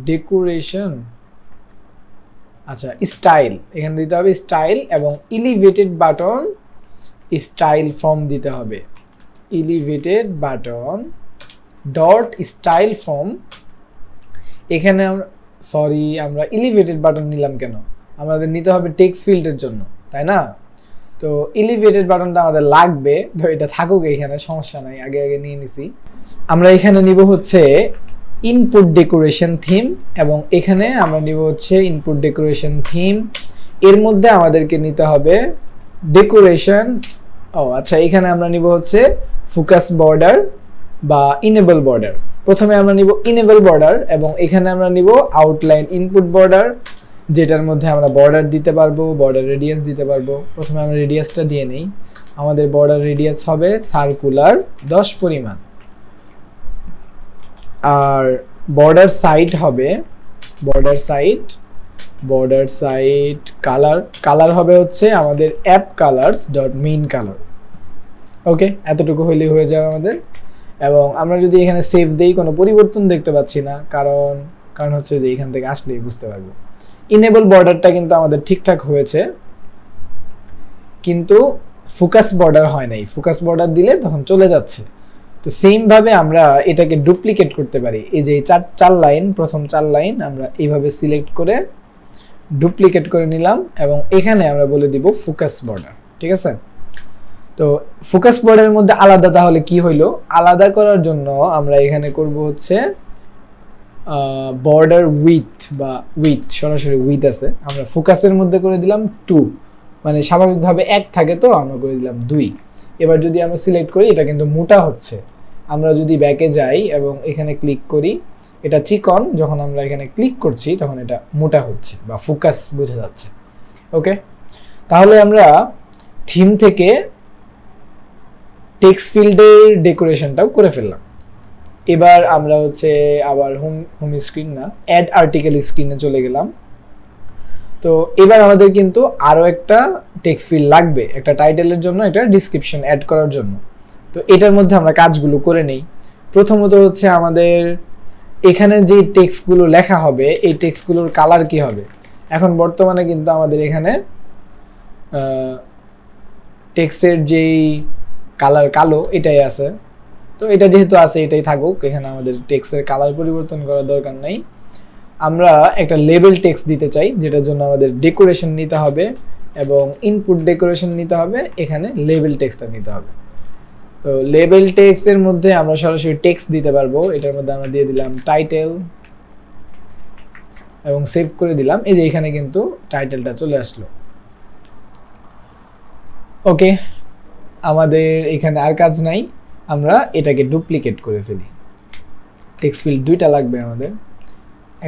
ডেকোরেশন, আচ্ছা স্টাইল, এখানে দিতে হবে স্টাইল এবং এলিভেটেড বাটন স্টাইল ফর্ম দিতে হবে। Elevated button dot style form. এখানে আমরা এলিভেটেড বাটন নিলাম কেন? আমাদের নিতে হবে টেক্সট ফিল্ডের জন্য, তাই না? তো এলিভেটেড বাটনটা আমাদের লাগবে, তো এটা থাকুক এখানে, সমস্যা নাই, আগে আগে নিয়ে নিছি। আমরা এখানে নিব হচ্ছে ইনপুট ডেকোরেশন থিম এবং এখানে আমরা নিব হচ্ছে ইনপুট ডেকোরেশন থিম। এর মধ্যে আমাদেরকে নিতে হবে ডেকোরেশন, আচ্ছা এখানে আমরা নিব হচ্ছে ফোকাস বর্ডার বা ইনেবল বর্ডার। প্রথমে আমরা নিব ইনেবল বর্ডার এবং এখানে আমরা নিব আউটলাইন ইনপুট বর্ডার, যেটার মধ্যে আমরা বর্ডার দিতে পারবো, বর্ডার রেডিয়াস দিতে পারবো। প্রথমে আমরা রেডিয়াসটা দিয়ে নেই। আমাদের বর্ডার রেডিয়াস হবে সার্কুলার 10 পরিমাণ, আর বর্ডার সাইড হবে বর্ডার সাইড কালার হবে হচ্ছে আমাদের app colours dot main colour. Okay, এতটুকু হইলেই হয়ে যাবে আমাদের। এবং আমরা যদি এখানে সেভ দেই, কোনো পরিবর্তন দেখতে পাচ্ছি না, কারণ হচ্ছে যে এখান থেকে আসলেই বুঝতে পারবো। ইনেবল বর্ডারটা কিন্তু আমাদের ঠিকঠাক হয়েছে, কিন্তু ফোকাস বর্ডার হয় নাই। ফোকাস বর্ডার দিলে তখন চলে যাচ্ছে। তো সেম ভাবে আমরা এটাকে ডুপ্লিকেট করতে পারি। এই যে চার লাইন, প্রথম 4 লাইন আমরা এইভাবে সিলেক্ট করে ডুপ্লিকেট করে নিলাম এবং এখানে আমরা বলে দিব ফোকাস বর্ডার। ঠিক আছে? তো ফোকাস বর্ডারের মধ্যে আলাদা তাহলে কি হইলো? আলাদা করার জন্য আমরা এখানে করব হচ্ছে বর্ডার উইথ সরাসরি উইথ আছে, আমরা ফোকাসের মধ্যে করে দিলাম 2, মানে স্বাভাবিকভাবে 1 থাকে, তো আমরা করে দিলাম 2। এবার যদি আমরা সিলেক্ট করি, এটা কিন্তু মোটা হচ্ছে। আমরা যদি ব্যাকে যাই এবং এখানে ক্লিক করি, এটা চিকন, যখন আমরা এখানে ক্লিক করছি তখন এটা মোটা হচ্ছে বা ফোকাস বোঝা যাচ্ছে। ওকে, তাহলে আমরা থিম থেকে টেক্সট ফিল্ডের ডেকোরেশনটাও করে ফেললাম। এবার আমরা হচ্ছে আবার হোম স্ক্রিন না, অ্যাড আর্টিকেল স্ক্রিনে চলে গেলাম। তো এবার আমাদের কিন্তু আরও একটা টেক্সট ফিল্ড লাগবে, একটা টাইটেলের জন্য, একটা ডিসক্রিপশন অ্যাড করার জন্য। তো এটার মধ্যে আমরা কাজগুলো করে নেই। প্রথমত হচ্ছে আমাদের এখানে যে টেক্সটগুলো লেখা হবে, এই টেক্সটগুলোর কালার কি হবে? এখন বর্তমানে কিন্তু আমাদের এখানে টেক্সটের যেই কালার কালো, এটাই আছে। তো এটা যেহেতু আছে এটাই থাকুক, এখানে আমাদের টেক্সটের কালার পরিবর্তন করার দরকার নাই। আমরা একটা লেবেল টেক্সট দিতে চাই, যেটার জন্য আমাদের ডেকোরেশন নিতে হবে এবং ইনপুট ডেকোরেশন নিতে হবে, এখানে লেবেল টেক্সটটা নিতে হবে। তো লেবেল টেক্সটের মধ্যে আমরা সরাসরি টেক্সট দিতে পারবো। এটার মধ্যে আমরা দিয়ে দিলাম টাইটেল এবং সেভ করে দিলাম। এই যে এখানে কিন্তু টাইটেলটা চলে আসলো। ওকে, আমাদের এখানে আর কাজ নাই, আমরা এটাকে ডুপ্লিকেট করে ফেলি। টেক্সট ফিল্ড 2টা লাগবে আমাদের,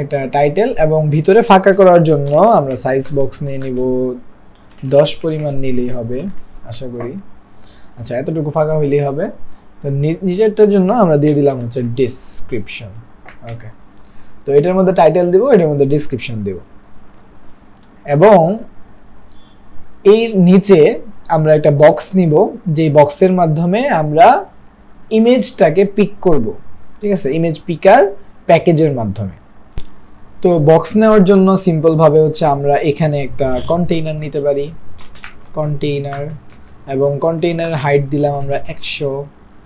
এটা টাইটেল এবং ভিতরে ফাঁকা করার জন্য আমরা সাইজ বক্স নিয়ে নিব 10 পরিমাণ নিলেই হবে আশা করি। আচ্ছা, এতটুকু ফাঁকা হইলেই হবে। তো নিচেরটার জন্য আমরা দিয়ে দিলাম হচ্ছে ডেসক্রিপশন। ওকে, তো এটার মধ্যে টাইটেল দিব, এটার মধ্যে ডেসক্রিপশন দিব এবং এর নিচে আমরা একটা বক্স নিব, যে বক্সের মাধ্যমে আমরা ইমেজটাকে পিক করব। ঠিক আছে, ইমেজ পিকার প্যাকেজের মাধ্যমে। তো বক্স নেওয়ার জন্য সিম্পল ভাবে হচ্ছে আমরা এখানে একটা কন্টেইনার নিতে পারি, কন্টেইনার, এবং কন্টেইনার হাইট দিলাম আমরা 100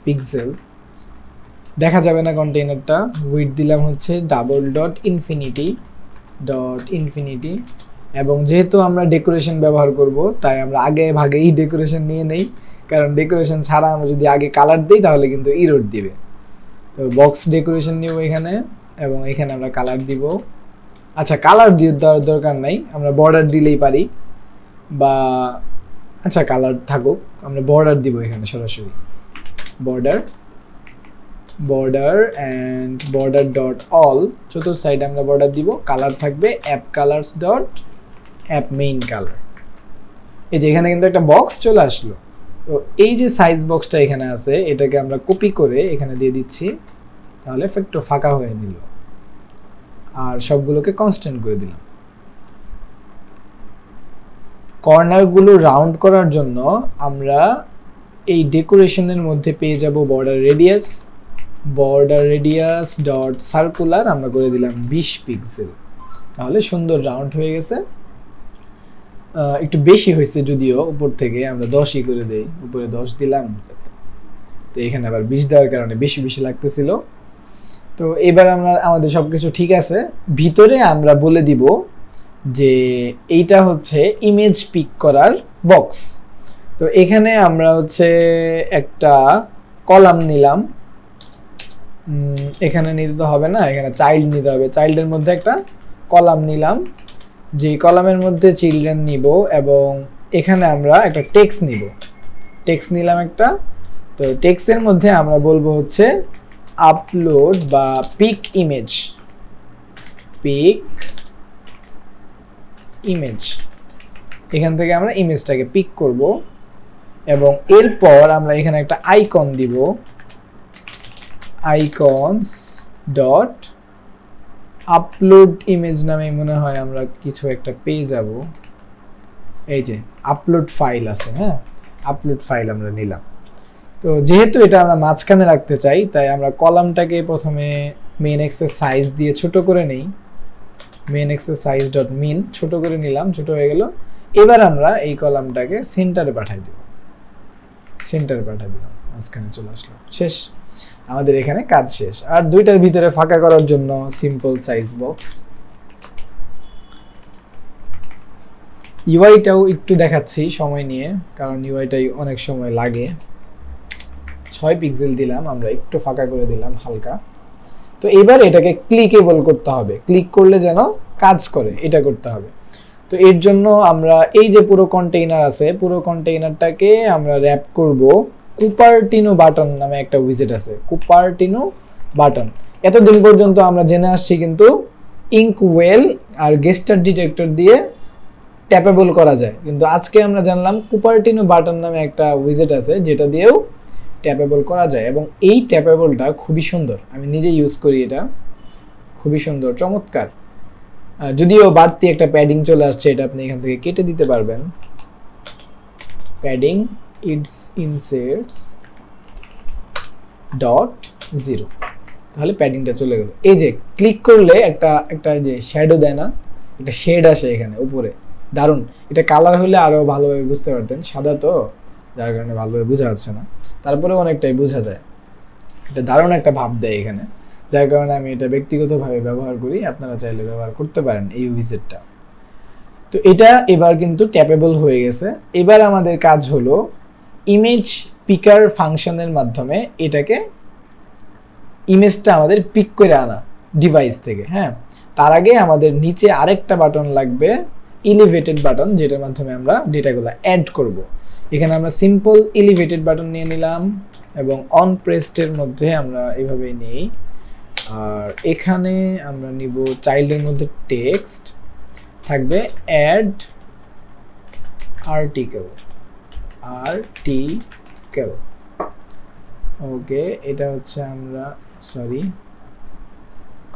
পিক্সেল, দেখা যাবে না কন্টেইনারটা। উইডথ দিলাম হচ্ছে $.infinity এবং যেহেতু আমরা ডেকোরেশন ব্যবহার করব, তাই আমরা আগে ভাগেই ডেকোরেশন নিয়ে নেই, কারণ ডেকোরেশন ছাড়া আমরা যদি আগে কালার দিই তাহলে কিন্তু ইরর দিবে। তো বক্স ডেকোরেশন নিব এখানে এবং এখানে আমরা কালার দিব। আচ্ছা, কালার দেওয়ার দরকার নাই, আমরা বর্ডার দিলেই পারি, বা আচ্ছা কালার থাকুক, আমরা বর্ডার দিব এখানে সরাসরি border and border dot all, চতুর্থ সাইডে আমরা বর্ডার দিব। কালার থাকবে app colours dot app main colour. এই যে এখানে কিন্তু একটা বক্স চলে আসলো। তো এই যে সাইজ বক্সটা এখানে আছে এটাকে আমরা কপি করে এখানে দিয়ে দিচ্ছি, তাহলে ফ্যাক্টর ফাঁকা হয়ে নিল, আর সবগুলোকে কনস্ট্যান্ট করে দিলাম। কর্নারগুলো রাউন্ড করার জন্য আমরা এই ডেকোরেশনের মধ্যে পেয়ে যাব বর্ডার রেডিয়াস ডট সার্কুলার, আমরা করে দিলাম 20 পিক্সেল, তাহলে সুন্দর রাউন্ড হয়ে গেছে। একটু বেশি হয়েছে যদিও, উপর থেকে আমরা 10ই করে দেই, উপরে 10 দিলাম, তো এখানে আবার 20 দেওয়ার কারণে বেশি বেশি লাগতেছিল। তো এবার আমরা আমাদের সবকিছু ঠিক আছে, ভিতরে আমরা বলে দিব যে এইটা হচ্ছে ইমেজ পিক করার বক্স। তো এখানে আমরা হচ্ছে একটা কলাম নিলাম, এখানে নিতে তো হবে না, এখানে চাইল্ড নিতে হবে, চাইল্ডের মধ্যে একটা কলাম নিলাম, যে কলামের মধ্যে চিলড্রেন নিব, এবং এখানে আমরা একটা টেক্সট নিব, টেক্সট নিলাম একটা। তো টেক্সটের মধ্যে আমরা বলবো হচ্ছে আপলোড বা পিক ইমেজ, এখান থেকে আমরা ইমেজটাকে পিক করব, এবং এরপর আমরা এখানে একটা আইকন দিব, আইকনস ডট আপলোড ইমেজ নামে মনে হয় আমরা কিছু একটা পেয়ে যাব, এই যে আপলোড ফাইল আছে, হ্যাঁ আপলোড ফাইল আমরা নিলাম। তো যেহেতু এটা আমরা মাঝখানে রাখতে চাই, তাই আমরা কলামটাকে প্রথমে মেন এক্সের সাইজ দিয়ে ছোট করে নেই, মেন এক্সের সাইজ ডট মিন ছোট করে নিলাম, ছোট হয়ে গেল। এবার আমরা এই কলামটাকে সেন্টারে পাঠাই দিব, সেন্টারে পাঠিয়ে দিলাম, মাঝখানে চলে আসলো, শেষ, আমাদের এখানে কাজ শেষ। আর দুইটার ভিতরে ফাঁকা করার জন্য সিম্পল সাইজ বক্স। ইউআইটাও একটু দেখাচ্ছি সময় নিয়ে, কারণ ইউআইটাই অনেক সময় লাগে। 6 পিক্সেল দিলাম, আমরা একটু ফাঁকা করে দিলাম হালকা। তো এবার এটাকে ক্লিকেবল করতে হবে, ক্লিক করলে যেন কাজ করে এটা করতে হবে। তো এর জন্য আমরা এই যে পুরো কন্টেইনার আছে, পুরো কন্টেইনারটাকে আমরা র্যাপ করব কুপারটিনো বাটন নামে একটা উইজেট আছে, কুপারটিনো বাটন। এতদিন পর্যন্ত আমরা জেনে আসছি কিন্তু ইঙ্কওয়েল আর গেস্টার ডিটেক্টর দিয়ে ট্যাপেবল করা যায়, কিন্তু আজকে আমরা জানলাম কুপারটিনো বাটন নামে একটা উইজেট আছে যেটা দিয়েও ট্যাপেবল করা যায়, এবং এই ট্যাপেবলটা খুবই সুন্দর, আমি নিজে ইউজ করি, এটা খুবই সুন্দর, চমৎকার। যদিও বাড়তি একটা প্যাডিং চলে আসছে, এটা আপনি এখান থেকে কেটে দিতে পারবেন, প্যাডিং ইটস ইনসেটস ডট 0, তাহলে প্যাডিংটা চলে গেল। এই যে ক্লিক করলে একটা যে শ্যাডো দেয় না, একটা শেড আসে এখানে উপরে, দারুণ। এটা কালার হলে আরো ভালোভাবে বুঝতে পারতেন, সাদা তো যার কারণে ভালোভাবে বোঝা যাচ্ছে না, তারপরে অনেকটাই বোঝা যায়, এটা দারুণ একটা ভাব দেয় এখানে, যার কারণে আমি এটা ব্যক্তিগতভাবে ব্যবহার করি, আপনারা চাইলে ব্যবহার করতে পারেন এই উইজেটটা। তো এটা এবার কিন্তু ট্যাপেবল হয়ে গেছে। এবার আমাদের কাজ হলো ইমেজ পিকার ফাংশনের মাধ্যমে এটাকে, ইমেজটা আমাদের পিক করে আনা ডিভাইস থেকে, হ্যাঁ। তার আগে আমাদের নিচে আরেকটা বাটন লাগবে, এলিভেটেড বাটন, যেটার মাধ্যমে আমরা ডেটাগুলো অ্যাড করব। এখানে আমরা সিম্পল এলিভেটেড বাটন নিয়ে নিলাম, এবং অন প্রেসডের মধ্যে আমরা এভাবেই নিই, আর এখানে আমরা নিব চাইল্ডের মধ্যে টেক্সট থাকবে অ্যাড আর্টিকেল, ওকে, এটা হচ্ছে আমরা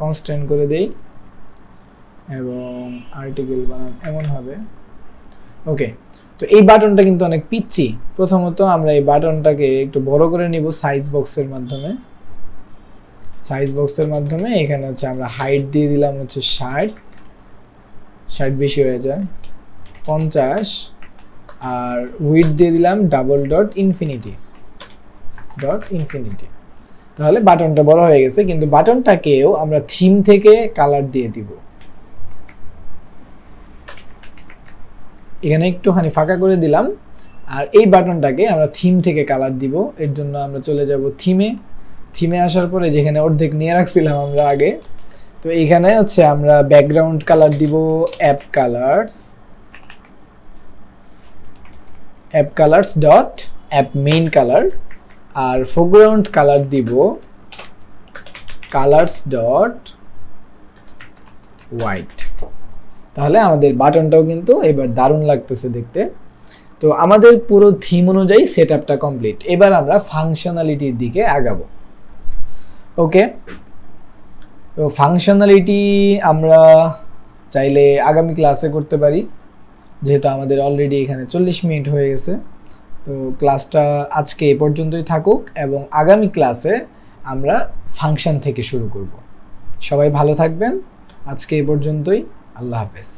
কনস্ট্যান্ট করে দেই, এবং আর্টিকেল বানান এমন হবে, ওকে। তো এই বাটনটা কিন্তু অনেক পিচ্ছি, প্রথমত আমরা এই বাটনটাকে একটু বড় করে নিব সাইজ বক্সের মাধ্যমে, এখানে হচ্ছে আমরা হাইট দিয়ে দিলাম হচ্ছে 60 বেশি হয়ে যায় 50, আর উইডথ দিয়ে দিলাম ডাবল ডট ইনফিনিটি, তাহলে বাটনটা বড় হয়ে গেছে। কিন্তু বাটনটাকেও আমরা থিম থেকে কালার দিয়ে দিব, এখানে একটুখানি ফাঁকা করে দিলাম, আর এই বাটনটাকে আমরা থিম থেকে কালার দিব। এর জন্য আমরা চলে যাব থিমে আসার পরে যেখানে অর্ধেক নিয়ে রাখছিলাম আমরা আগে, তো এইখানে হচ্ছে আমরা ব্যাকগ্রাউন্ড কালার দিব app colours dot app main colour, আর ফোরগ্রাউন্ড কালার দিব কালার্স ডট হোয়াইট। তাহলে আমাদের বাটনটাও কিন্তু এবার দারুণ লাগতেছে দেখতে। তো আমাদের পুরো থিম অনুযায়ী সেট আপটা কমপ্লিট। এবার আমরা ফাংশনালিটির দিকে আগাবো। ওকে, তো ফাংশনালিটি আমরা চাইলে আগামী ক্লাসে করতে পারি, যেহেতু আমাদের অলরেডি এখানে 40 মিনিট হয়ে গেছে। তো ক্লাসটা আজকে এ পর্যন্তই থাকুক এবং আগামী ক্লাসে আমরা ফাংশন থেকে শুরু করব। সবাই ভালো থাকবেন, আজকে এ পর্যন্তই। আল্লাহ হাফেজ।